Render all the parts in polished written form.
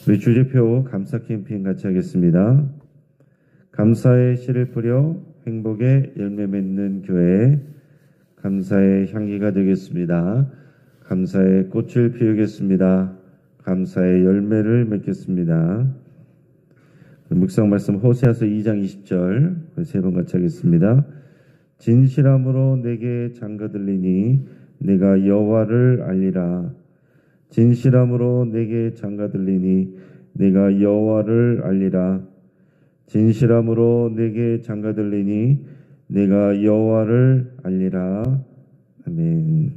우리 주제표 감사 캠페인 같이 하겠습니다. 감사의 씨를 뿌려 행복의 열매 맺는 교회, 감사의 향기가 되겠습니다. 감사의 꽃을 피우겠습니다. 감사의 열매를 맺겠습니다. 묵상 말씀 호세아서 2장 20절 세 번 같이 하겠습니다. 진실함으로 내게 장가들리니 내가 여호와를 알리라. 진실함으로 내게 장가들리니 내가 여호와를 알리라. 진실함으로 내게 장가들리니 내가 여호와를 알리라. 아멘.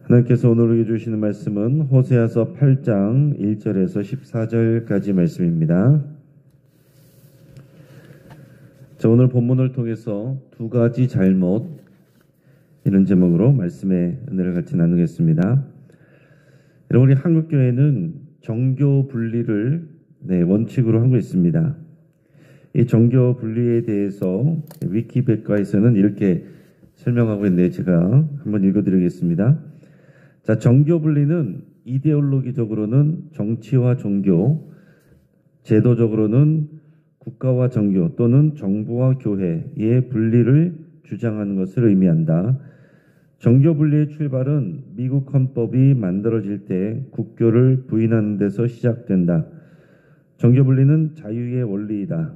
하나님께서 오늘 우리에게 주시는 말씀은 호세아서 8장 1절에서 14절까지 말씀입니다. 자, 오늘 본문을 통해서 두 가지 잘못, 이런 제목으로 말씀의 은혜를 같이 나누겠습니다. 여러분, 우리 한국교회는 정교 분리를 원칙으로 하고 있습니다. 이 정교 분리에 대해서 위키백과에서는 이렇게 설명하고 있는데 제가 한번 읽어드리겠습니다. 자, 정교 분리는 이데올로기적으로는 정치와 종교, 제도적으로는 국가와 정교 또는 정부와 교회의 분리를 주장하는 것을 의미한다. 정교 분리의 출발은 미국 헌법이 만들어질 때 국교를 부인하는 데서 시작된다. 정교 분리는 자유의 원리이다.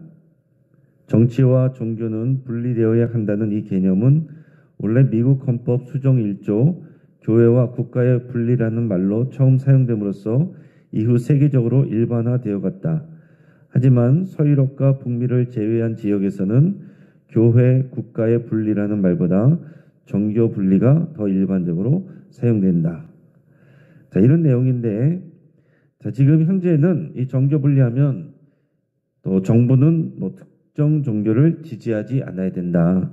정치와 종교는 분리되어야 한다는 이 개념은 원래 미국 헌법 수정 1조 교회와 국가의 분리라는 말로 처음 사용됨으로써 이후 세계적으로 일반화되어 갔다. 하지만 서유럽과 북미를 제외한 지역에서는 교회, 국가의 분리라는 말보다 정교 분리가 더 일반적으로 사용된다. 자, 이런 내용인데, 자, 지금 현재는 이 정교 분리하면 또 정부는 특정 종교를 지지하지 않아야 된다.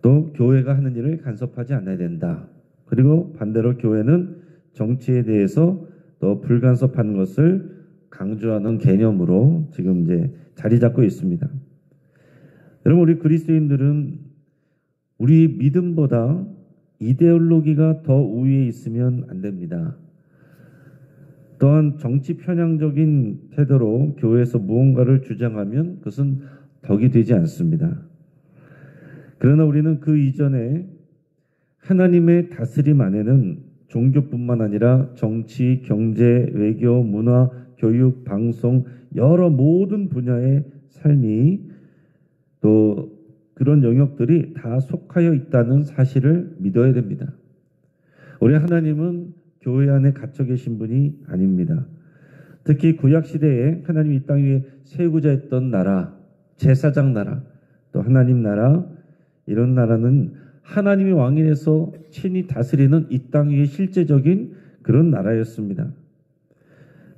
또 교회가 하는 일을 간섭하지 않아야 된다. 그리고 반대로 교회는 정치에 대해서 또 불간섭하는 것을 강조하는 개념으로 지금 이제 자리 잡고 있습니다. 여러분, 우리 그리스도인들은 우리 믿음보다 이데올로기가 더 우위에 있으면 안 됩니다. 또한 정치 편향적인 태도로 교회에서 무언가를 주장하면 그것은 덕이 되지 않습니다. 그러나 우리는 그 이전에 하나님의 다스림 안에는 종교뿐만 아니라 정치, 경제, 외교, 문화, 교육, 방송, 여러 모든 분야의 삶이 또 그런 영역들이 다 속하여 있다는 사실을 믿어야 됩니다. 우리 하나님은 교회 안에 갇혀 계신 분이 아닙니다. 특히 구약시대에 하나님이 이 땅 위에 세우고자 했던 나라, 제사장 나라, 또 하나님 나라, 이런 나라는 하나님이 왕인에서 친히 다스리는 이 땅 위의 실제적인 그런 나라였습니다.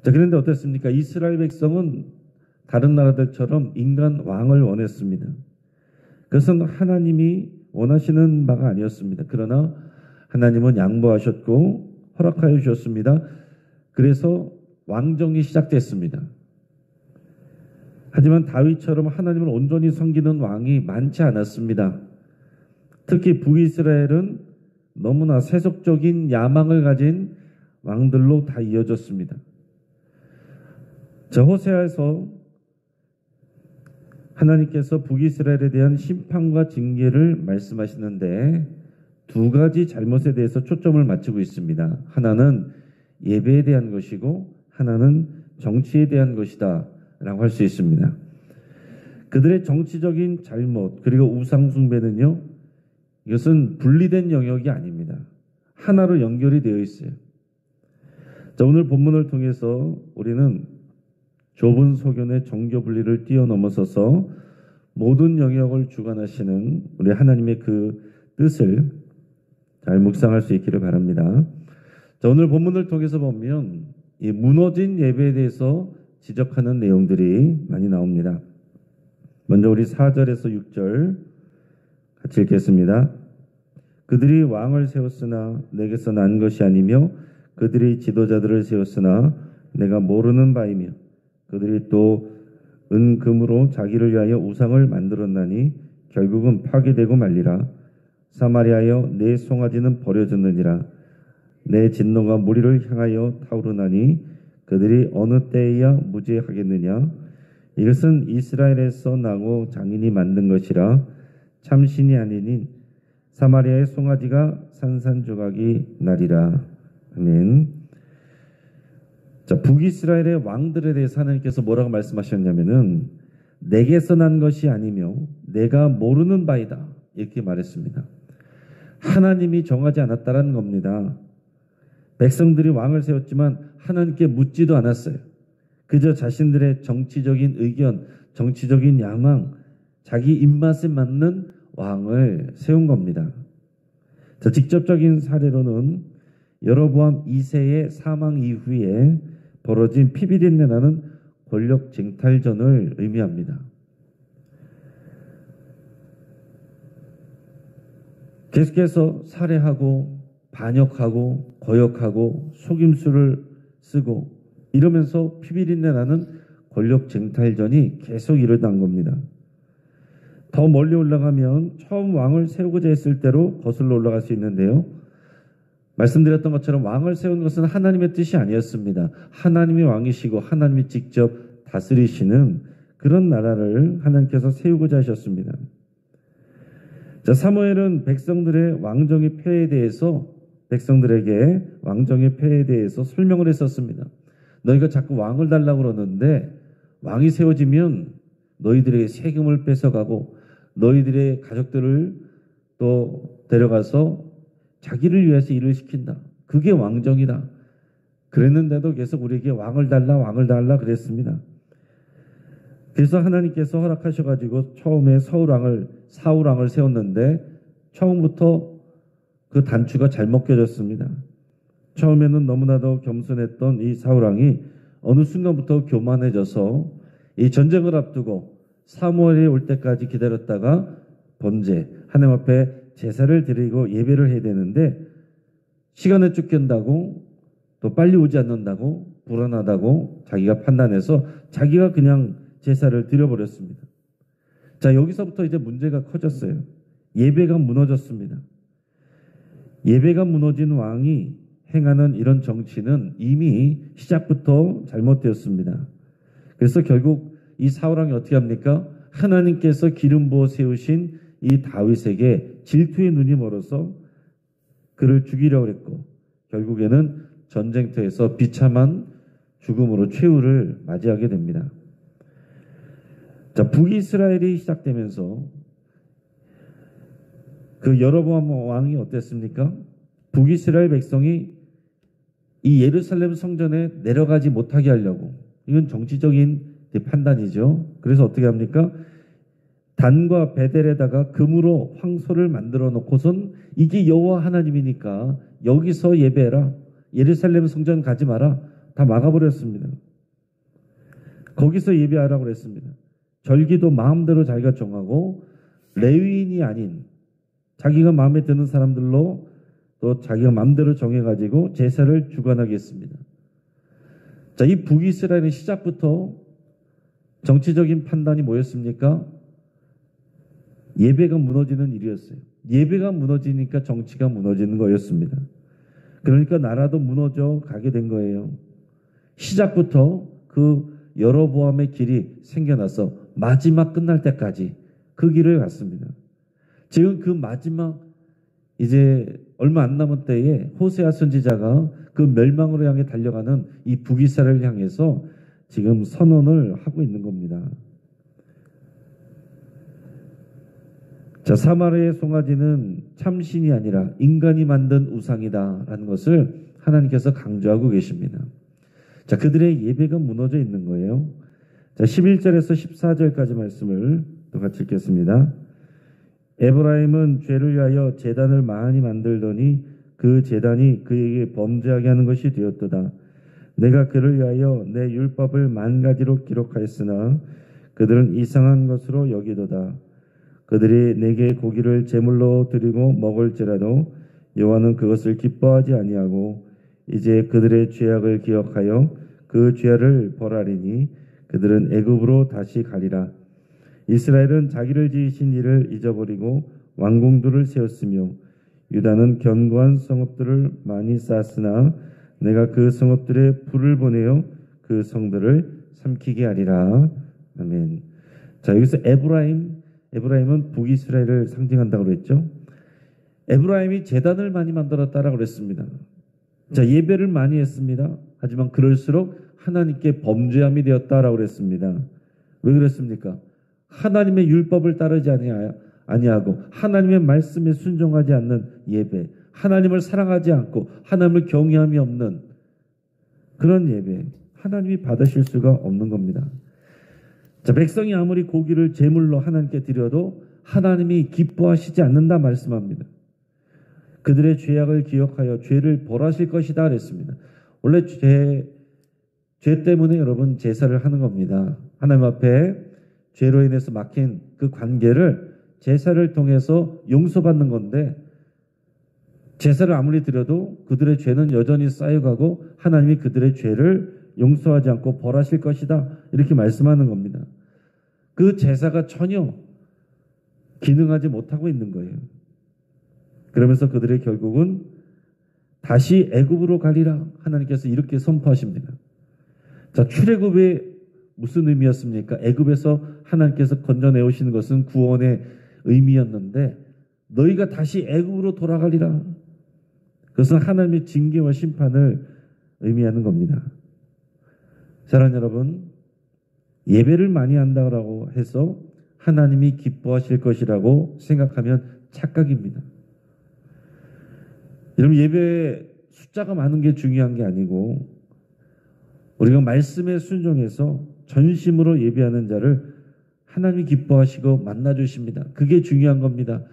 자, 그런데 어떻습니까? 이스라엘 백성은 다른 나라들처럼 인간 왕을 원했습니다. 그것은 하나님이 원하시는 바가 아니었습니다. 그러나 하나님은 양보하셨고 허락하여 주셨습니다. 그래서 왕정이 시작됐습니다. 하지만 다윗처럼 하나님을 온전히 섬기는 왕이 많지 않았습니다. 특히 북이스라엘은 너무나 세속적인 야망을 가진 왕들로 다 이어졌습니다. 자, 호세아에서 하나님께서 북이스라엘에 대한 심판과 징계를 말씀하시는데 두 가지 잘못에 대해서 초점을 맞추고 있습니다. 하나는 예배에 대한 것이고 하나는 정치에 대한 것이다 라고 할 수 있습니다. 그들의 정치적인 잘못 그리고 우상 숭배는요, 이것은 분리된 영역이 아닙니다. 하나로 연결이 되어 있어요. 자, 오늘 본문을 통해서 우리는 좁은 소견의 정교 분리를 뛰어넘어서서 모든 영역을 주관하시는 우리 하나님의 그 뜻을 잘 묵상할 수 있기를 바랍니다. 자, 오늘 본문을 통해서 보면 이 무너진 예배에 대해서 지적하는 내용들이 많이 나옵니다. 먼저 우리 4절에서 6절 같이 읽겠습니다. 그들이 왕을 세웠으나 내게서 난 것이 아니며 그들이 지도자들을 세웠으나 내가 모르는 바이며 그들이 또 은금으로 자기를 위하여 우상을 만들었나니 결국은 파괴되고 말리라. 사마리아여 내 송아지는 버려졌느니라. 내 진노가 무리를 향하여 타오르나니 그들이 어느 때에야 무죄하겠느냐. 이것은 이스라엘에서 나고 장인이 만든 것이라 참신이 아니니 사마리아의 송아지가 산산조각이 나리라. 아멘. 자, 북이스라엘의 왕들에 대해서 하나님께서 뭐라고 말씀하셨냐면은 내게서 난 것이 아니며 내가 모르는 바이다 이렇게 말했습니다. 하나님이 정하지 않았다라는 겁니다. 백성들이 왕을 세웠지만 하나님께 묻지도 않았어요. 그저 자신들의 정치적인 의견, 정치적인 야망, 자기 입맛에 맞는 왕을 세운 겁니다. 자, 직접적인 사례로는 여로보암 2세의 사망 이후에 벌어진 피비린내 나는 권력 쟁탈전을 의미합니다. 계속해서 살해하고 반역하고 거역하고 속임수를 쓰고 이러면서 피비린내 나는 권력 쟁탈전이 계속 일어난 겁니다. 더 멀리 올라가면 처음 왕을 세우고자 했을 때로 거슬러 올라갈 수 있는데요. 말씀드렸던 것처럼 왕을 세운 것은 하나님의 뜻이 아니었습니다. 하나님이 왕이시고 하나님이 직접 다스리시는 그런 나라를 하나님께서 세우고자 하셨습니다. 자, 사무엘은 백성들의 왕정의 폐해에 대해서 백성들에게 왕정의 폐해에 대해서 설명을 했었습니다. 너희가 자꾸 왕을 달라고 그러는데 왕이 세워지면 너희들의 세금을 뺏어가고 너희들의 가족들을 또 데려가서 자기를 위해서 일을 시킨다. 그게 왕정이다. 그랬는데도 계속 우리에게 왕을 달라 그랬습니다. 그래서 하나님께서 허락하셔가지고 처음에 사울왕을 세웠는데 처음부터 그 단추가 잘못 껴졌습니다. 처음에는 너무나도 겸손했던 이 사울왕이 어느 순간부터 교만해져서 이 전쟁을 앞두고 사무엘이 올 때까지 기다렸다가 번제, 하나님 앞에 제사를 드리고 예배를 해야 되는데 시간을 쫓긴다고 또 빨리 오지 않는다고 불안하다고 자기가 판단해서 자기가 그냥 제사를 드려버렸습니다. 자, 여기서부터 이제 문제가 커졌어요. 예배가 무너졌습니다. 예배가 무너진 왕이 행하는 이런 정치는 이미 시작부터 잘못되었습니다. 그래서 결국 이 사울왕이 어떻게 합니까? 하나님께서 기름 부어 세우신 이 다윗에게 질투의 눈이 멀어서 그를 죽이려고 했고 결국에는 전쟁터에서 비참한 죽음으로 최후를 맞이하게 됩니다. 자, 북이스라엘이 시작되면서 그 여로보암 왕이 어땠습니까? 북이스라엘 백성이 이 예루살렘 성전에 내려가지 못하게 하려고, 이건 정치적인 판단이죠. 그래서 어떻게 합니까? 단과 베델에다가 금으로 황소를 만들어 놓고선 이게 여호와 하나님이니까 여기서 예배해라. 예루살렘 성전 가지 마라. 다 막아버렸습니다. 거기서 예배하라고 그랬습니다. 절기도 마음대로 자기가 정하고 레위인이 아닌 자기가 마음에 드는 사람들로 또 자기가 마음대로 정해가지고 제사를 주관하게 했습니다. 자, 이 북이스라엘의 시작부터 정치적인 판단이 뭐였습니까? 예배가 무너지는 일이었어요. 예배가 무너지니까 정치가 무너지는 거였습니다. 그러니까 나라도 무너져 가게 된 거예요. 시작부터 그 여로보암의 길이 생겨나서 마지막 끝날 때까지 그 길을 갔습니다. 지금 그 마지막 이제 얼마 안 남은 때에 호세아 선지자가 그 멸망으로 향해 달려가는 이 북이스라엘을 향해서 지금 선언을 하고 있는 겁니다. 자, 사마리아의 송아지는 참신이 아니라 인간이 만든 우상이다라는 것을 하나님께서 강조하고 계십니다. 자, 그들의 예배가 무너져 있는 거예요. 자, 11절에서 14절까지 말씀을 또 같이 읽겠습니다. 에브라임은 죄를 위하여 제단을 많이 만들더니 그 제단이 그에게 범죄하게 하는 것이 되었도다. 내가 그를 위하여 내 율법을 만 가지로 기록하였으나 그들은 이상한 것으로 여기도다. 그들이 내게 고기를 제물로 드리고 먹을지라도 여호와는 그것을 기뻐하지 아니하고 이제 그들의 죄악을 기억하여 그 죄를 벌하리니 그들은 애굽으로 다시 가리라. 이스라엘은 자기를 지으신 이를 잊어버리고 왕궁들을 세웠으며 유다는 견고한 성읍들을 많이 쌓았으나 내가 그 성읍들에 불을 보내어 그 성들을 삼키게 하리라. 아멘. 자, 여기서 에브라임은 북이스라엘을 상징한다고 그랬죠. 에브라임이 제단을 많이 만들었다라고 그랬습니다. 자, 예배를 많이 했습니다. 하지만 그럴수록 하나님께 범죄함이 되었다라고 그랬습니다. 왜 그랬습니까? 하나님의 율법을 따르지 아니하고 하나님의 말씀에 순종하지 않는 예배, 하나님을 사랑하지 않고 하나님을 경외함이 없는 그런 예배, 하나님이 받으실 수가 없는 겁니다. 자, 백성이 아무리 고기를 제물로 하나님께 드려도 하나님이 기뻐하시지 않는다 말씀합니다. 그들의 죄악을 기억하여 죄를 벌하실 것이다 그랬습니다. 원래 죄 때문에 여러분 제사를 하는 겁니다. 하나님 앞에 죄로 인해서 막힌 그 관계를 제사를 통해서 용서받는 건데, 제사를 아무리 드려도 그들의 죄는 여전히 쌓여가고 하나님이 그들의 죄를 용서하지 않고 벌하실 것이다 이렇게 말씀하는 겁니다. 그 제사가 전혀 기능하지 못하고 있는 거예요. 그러면서 그들의 결국은 다시 애굽으로 가리라 하나님께서 이렇게 선포하십니다. 자, 출애굽의 무슨 의미였습니까? 애굽에서 하나님께서 건져내오시는 것은 구원의 의미였는데 너희가 다시 애굽으로 돌아가리라. 그것은 하나님의 징계와 심판을 의미하는 겁니다. 사랑하는 여러분, 예배를 많이 한다고 해서 하나님이 기뻐하실 것이라고 생각하면 착각입니다. 여러분, 예배에 숫자가 많은 게 중요한 게 아니고 우리가 말씀에 순종해서 전심으로 예배하는 자를 하나님이 기뻐하시고 만나주십니다. 그게 중요한 겁니다.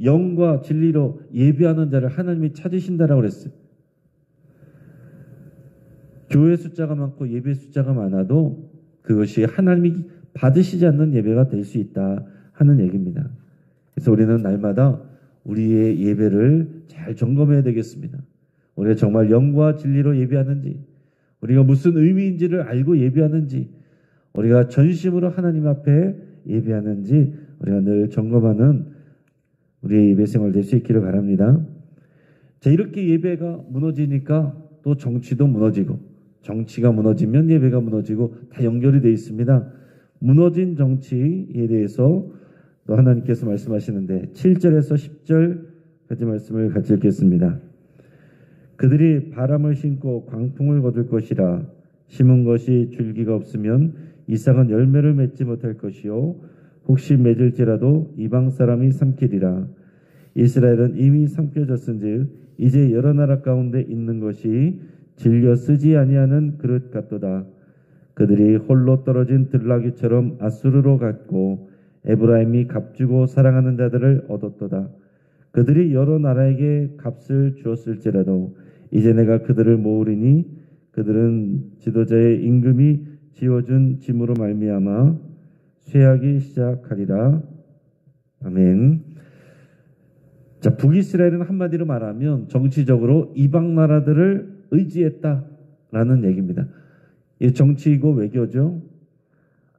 영과 진리로 예배하는 자를 하나님이 찾으신다라고 그랬어요. 교회 숫자가 많고 예배 숫자가 많아도 그것이 하나님이 받으시지 않는 예배가 될 수 있다 하는 얘기입니다. 그래서 우리는 날마다 우리의 예배를 잘 점검해야 되겠습니다. 우리가 정말 영과 진리로 예배하는지, 우리가 무슨 의미인지를 알고 예배하는지, 우리가 전심으로 하나님 앞에 예배하는지 우리가 늘 점검하는 우리의 예배 생활 될 수 있기를 바랍니다. 자, 이렇게 예배가 무너지니까 또 정치도 무너지고, 정치가 무너지면 예배가 무너지고 다 연결이 되어 있습니다. 무너진 정치에 대해서 또 하나님께서 말씀하시는데 7절에서 10절까지 말씀을 같이 읽겠습니다. 그들이 바람을 심고 광풍을 거둘 것이라. 심은 것이 줄기가 없으면 이삭은 열매를 맺지 못할 것이요 혹시 맺을지라도 이방 사람이 삼키리라. 이스라엘은 이미 삼켜졌은즉 이제 여러 나라 가운데 있는 것이 질려 쓰지 아니하는 그릇 같도다. 그들이 홀로 떨어진 들나귀처럼 아수르로 갔고 에브라임이 값주고 사랑하는 자들을 얻었도다. 그들이 여러 나라에게 값을 주었을지라도 이제 내가 그들을 모으리니 그들은 지도자의 임금이 지어준 짐으로 말미암아 쇠하기 시작하리라. 아멘. 자, 북이스라엘은 한마디로 말하면 정치적으로 이방 나라들을 의지했다라는 얘기입니다. 이 정치이고 외교죠.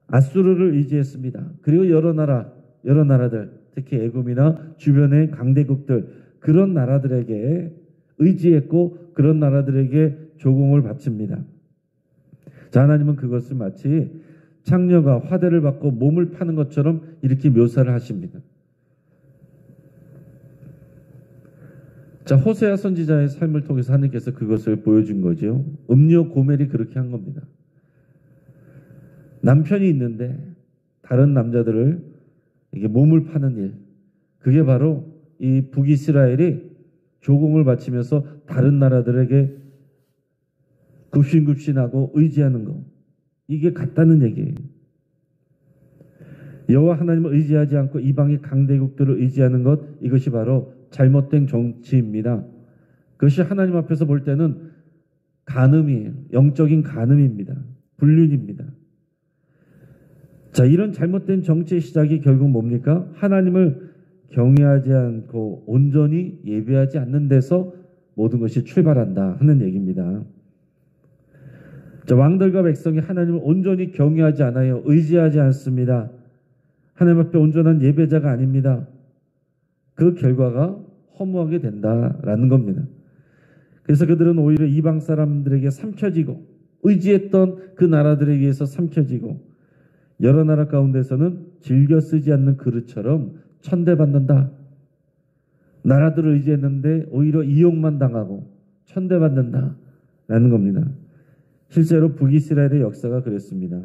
아수르를 의지했습니다. 그리고 여러 나라들, 특히 애굽이나 주변의 강대국들, 그런 나라들에게 의지했고 그런 나라들에게 조공을 바칩니다. 자, 하나님은 그것을 마치 창녀가 화대를 받고 몸을 파는 것처럼 이렇게 묘사를 하십니다. 자, 호세아 선지자의 삶을 통해서 하나님께서 그것을 보여준 거죠. 음료 고멜이 그렇게 한 겁니다. 남편이 있는데 다른 남자들을 이게 몸을 파는 일, 그게 바로 이 북이스라엘이 조공을 바치면서 다른 나라들에게 굽신굽신하고 의지하는 거, 이게 같다는 얘기예요. 여호와 하나님을 의지하지 않고 이방의 강대국들을 의지하는 것, 이것이 바로 잘못된 정치입니다. 그것이 하나님 앞에서 볼 때는 간음이에요. 영적인 간음입니다. 불륜입니다. 자, 이런 잘못된 정치의 시작이 결국 뭡니까? 하나님을 경외하지 않고 온전히 예배하지 않는 데서 모든 것이 출발한다 하는 얘기입니다. 자, 왕들과 백성이 하나님을 온전히 경외하지 않아요. 의지하지 않습니다. 하나님 앞에 온전한 예배자가 아닙니다. 그 결과가 허무하게 된다라는 겁니다. 그래서 그들은 오히려 이방 사람들에게 삼켜지고 의지했던 그 나라들에 의해서 삼켜지고 여러 나라 가운데서는 즐겨 쓰지 않는 그릇처럼 천대받는다. 나라들을 의지했는데 오히려 이용만 당하고 천대받는다라는 겁니다. 실제로 북이스라엘의 역사가 그랬습니다.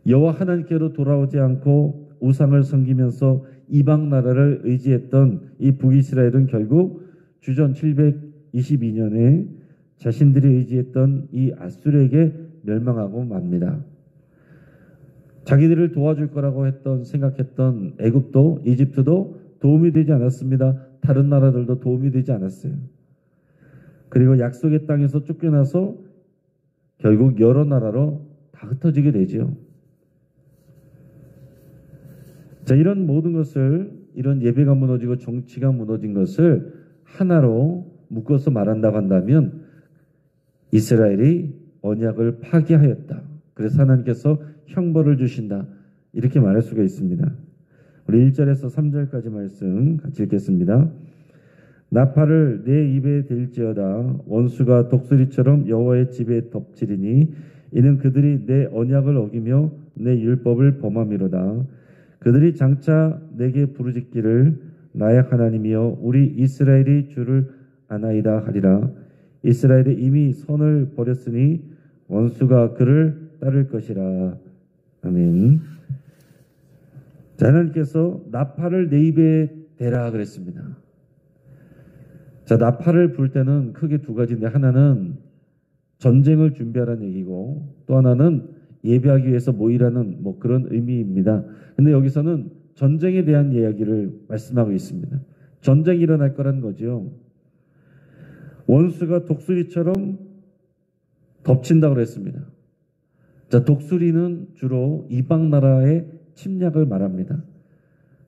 여호와 하나님께로 돌아오지 않고 우상을 섬기면서 이방 나라를 의지했던 이 북이스라엘은 결국 주전 722년에 자신들이 의지했던 이 아수르에게 멸망하고 맙니다. 자기들을 도와줄 거라고 생각했던 애굽도 이집트도 도움이 되지 않았습니다. 다른 나라들도 도움이 되지 않았어요. 그리고 약속의 땅에서 쫓겨나서 결국 여러 나라로 다 흩어지게 되죠. 자, 이런 모든 것을, 이런 예배가 무너지고 정치가 무너진 것을 하나로 묶어서 말한다고 한다면 이스라엘이 언약을 파기하였다. 그래서 하나님께서 형벌을 주신다. 이렇게 말할 수가 있습니다. 우리 1절에서 3절까지 말씀 같이 읽겠습니다. 나팔을 내 입에 댈지어다. 원수가 독수리처럼 여호와의 집에 덮치리니 이는 그들이 내 언약을 어기며 내 율법을 범함이로다. 그들이 장차 내게 부르짖기를 나의 하나님이여 우리 이스라엘이 주를 아나이다 하리라. 이스라엘이 이미 선을 버렸으니 원수가 그를 따를 것이라. 아멘. 자, 하나님께서 나팔을 내 입에 대라 그랬습니다. 자, 나팔을 불 때는 크게 두 가지인데 하나는 전쟁을 준비하라는 얘기고 또 하나는 예배하기 위해서 모이라는 그런 의미입니다. 근데 여기서는 전쟁에 대한 이야기를 말씀하고 있습니다. 전쟁이 일어날 거라는 거죠. 원수가 독수리처럼 덮친다고 그랬습니다. 자, 독수리는 주로 이방 나라의 침략을 말합니다.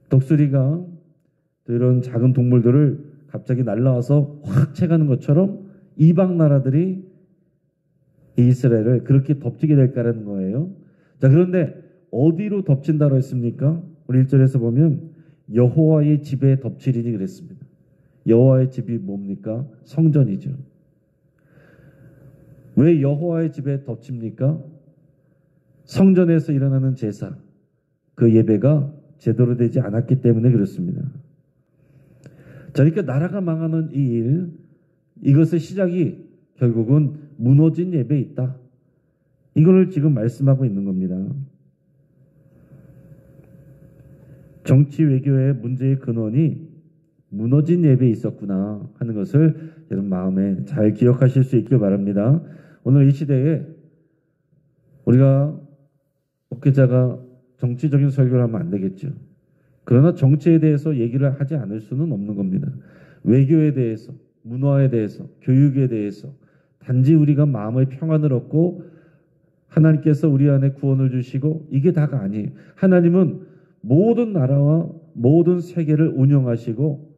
독수리가 이런 작은 동물들을 갑자기 날라와서 확 채가는 것처럼 이방 나라들이 이스라엘을 그렇게 덮치게 될까라는 거예요. 자, 그런데 어디로 덮친다고 했습니까? 우리 1절에서 보면 여호와의 집에 덮치리니 그랬습니다. 여호와의 집이 뭡니까? 성전이죠. 왜 여호와의 집에 덮칩니까? 성전에서 일어나는 제사, 그 예배가 제대로 되지 않았기 때문에 그렇습니다. 자, 그러니까 나라가 망하는 이 일, 이것의 시작이 결국은 무너진 예배에 있다. 이걸 지금 말씀하고 있는 겁니다. 정치 외교의 문제의 근원이 무너진 예배에 있었구나 하는 것을 여러분 마음에 잘 기억하실 수 있길 바랍니다. 오늘 이 시대에 우리가 목회자가 정치적인 설교를 하면 안 되겠죠. 그러나 정치에 대해서 얘기를 하지 않을 수는 없는 겁니다. 외교에 대해서, 문화에 대해서, 교육에 대해서 단지 우리가 마음의 평안을 얻고 하나님께서 우리 안에 구원을 주시고 이게 다가 아니에요. 하나님은 모든 나라와 모든 세계를 운영하시고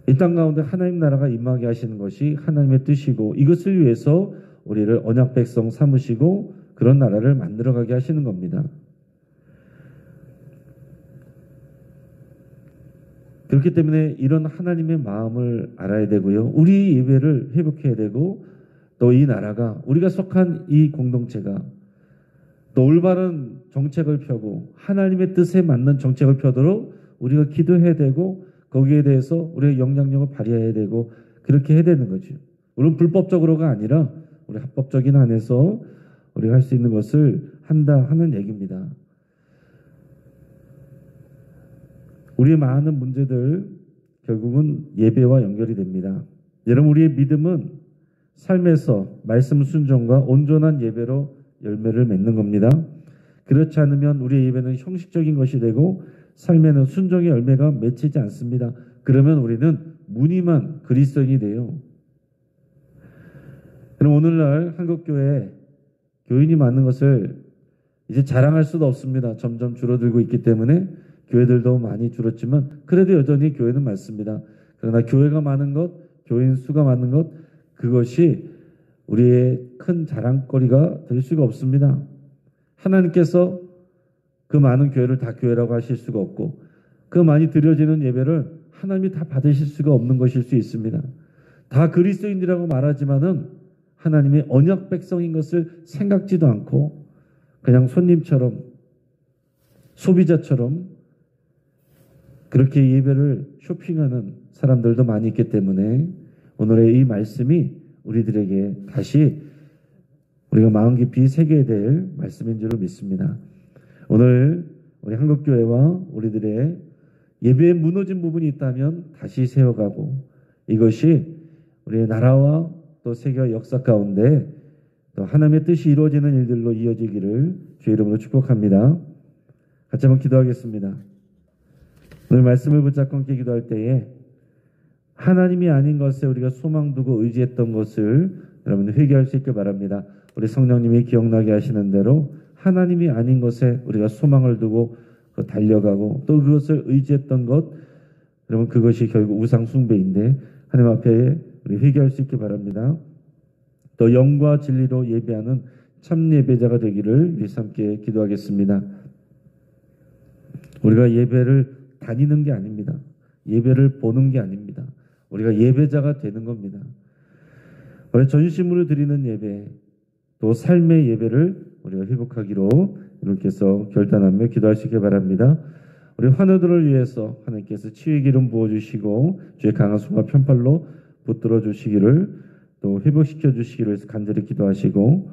이 땅 가운데 하나님 나라가 임하게 하시는 것이 하나님의 뜻이고 이것을 위해서 우리를 언약 백성 삼으시고 그런 나라를 만들어가게 하시는 겁니다. 그렇기 때문에 이런 하나님의 마음을 알아야 되고요. 우리 예배를 회복해야 되고 또 이 나라가 우리가 속한 이 공동체가 또 올바른 정책을 펴고 하나님의 뜻에 맞는 정책을 펴도록 우리가 기도해야 되고 거기에 대해서 우리의 영향력을 발휘해야 되고 그렇게 해야 되는 거죠. 물론 불법적으로가 아니라 우리 합법적인 안에서 우리가 할 수 있는 것을 한다 하는 얘기입니다. 우리의 많은 문제들 결국은 예배와 연결이 됩니다. 여러분 우리의 믿음은 삶에서 말씀 순종과 온전한 예배로 열매를 맺는 겁니다. 그렇지 않으면 우리의 예배는 형식적인 것이 되고 삶에는 순종의 열매가 맺히지 않습니다. 그러면 우리는 무늬만 그리스도인이 돼요. 그럼 오늘날 한국교회 교인이 많은 것을 이제 자랑할 수도 없습니다. 점점 줄어들고 있기 때문에 교회들도 많이 줄었지만 그래도 여전히 교회는 많습니다. 그러나 교회가 많은 것, 교인 수가 많은 것 그것이 우리의 큰 자랑거리가 될 수가 없습니다. 하나님께서 그 많은 교회를 다 교회라고 하실 수가 없고 그 많이 드려지는 예배를 하나님이 다 받으실 수가 없는 것일 수 있습니다. 다 그리스도인이라고 말하지만은 하나님의 언약 백성인 것을 생각지도 않고 그냥 손님처럼 소비자처럼 그렇게 예배를 쇼핑하는 사람들도 많이 있기 때문에 오늘의 이 말씀이 우리들에게 다시 우리가 마음 깊이 새겨야 될 말씀인 줄 믿습니다. 오늘 우리 한국교회와 우리들의 예배에 무너진 부분이 있다면 다시 세워가고 이것이 우리의 나라와 또 세계 역사 가운데 또 하나님의 뜻이 이루어지는 일들로 이어지기를 주의 이름으로 축복합니다. 같이 한번 기도하겠습니다. 오늘 말씀을 붙잡고 함께 기도할 때에 하나님이 아닌 것에 우리가 소망 두고 의지했던 것을 여러분 회개할 수 있길 바랍니다. 우리 성령님이 기억나게 하시는 대로 하나님이 아닌 것에 우리가 소망을 두고 달려가고 또 그것을 의지했던 것 여러분 그것이 결국 우상 숭배인데 하나님 앞에 우리 회개할 수 있길 바랍니다. 또 영과 진리로 예배하는 참 예배자가 되기를 우리 함께 기도하겠습니다. 우리가 예배를 다니는 게 아닙니다. 예배를 보는 게 아닙니다. 우리가 예배자가 되는 겁니다. 우리 전심으로 드리는 예배 또 삶의 예배를 우리가 회복하기로 여러분께서 결단하며 기도할 수 있게 바랍니다. 우리 환우들을 위해서 하나님께서 치유의 기름 부어주시고 주의 강한 손과 편팔로 붙들어 주시기를 또 회복시켜 주시기를 간절히 기도하시고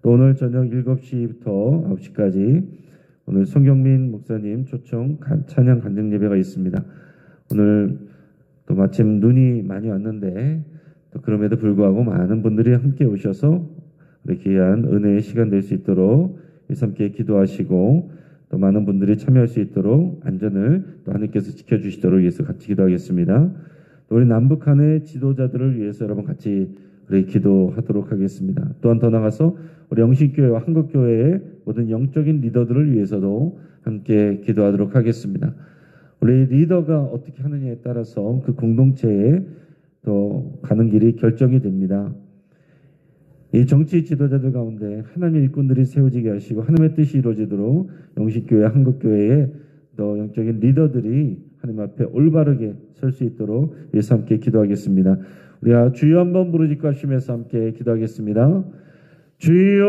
또 오늘 저녁 7시부터 9시까지 오늘 송경민 목사님 초청 찬양 간증 예배가 있습니다. 오늘 또 마침 눈이 많이 왔는데 또 그럼에도 불구하고 많은 분들이 함께 오셔서 우리 귀한 은혜의 시간 될 수 있도록 함께 기도하시고 또 많은 분들이 참여할 수 있도록 안전을 또 하나님께서 지켜주시도록 위해서 같이 기도하겠습니다. 또 우리 남북한의 지도자들을 위해서 여러분 같이 우리 기도하도록 하겠습니다. 또한 더 나아가서 우리 영신교회와 한국교회의 모든 영적인 리더들을 위해서도 함께 기도하도록 하겠습니다. 우리 리더가 어떻게 하느냐에 따라서 그 공동체에 또 가는 길이 결정이 됩니다. 이 정치 지도자들 가운데 하나님의 일꾼들이 세워지게 하시고 하나님의 뜻이 이루어지도록 영신교회, 한국교회의 또 영적인 리더들이 하나님 앞에 올바르게 설 수 있도록 위해서 함께 기도하겠습니다. 우리가 주여 한번 부르짖고 하시면서 함께 기도하겠습니다. 주여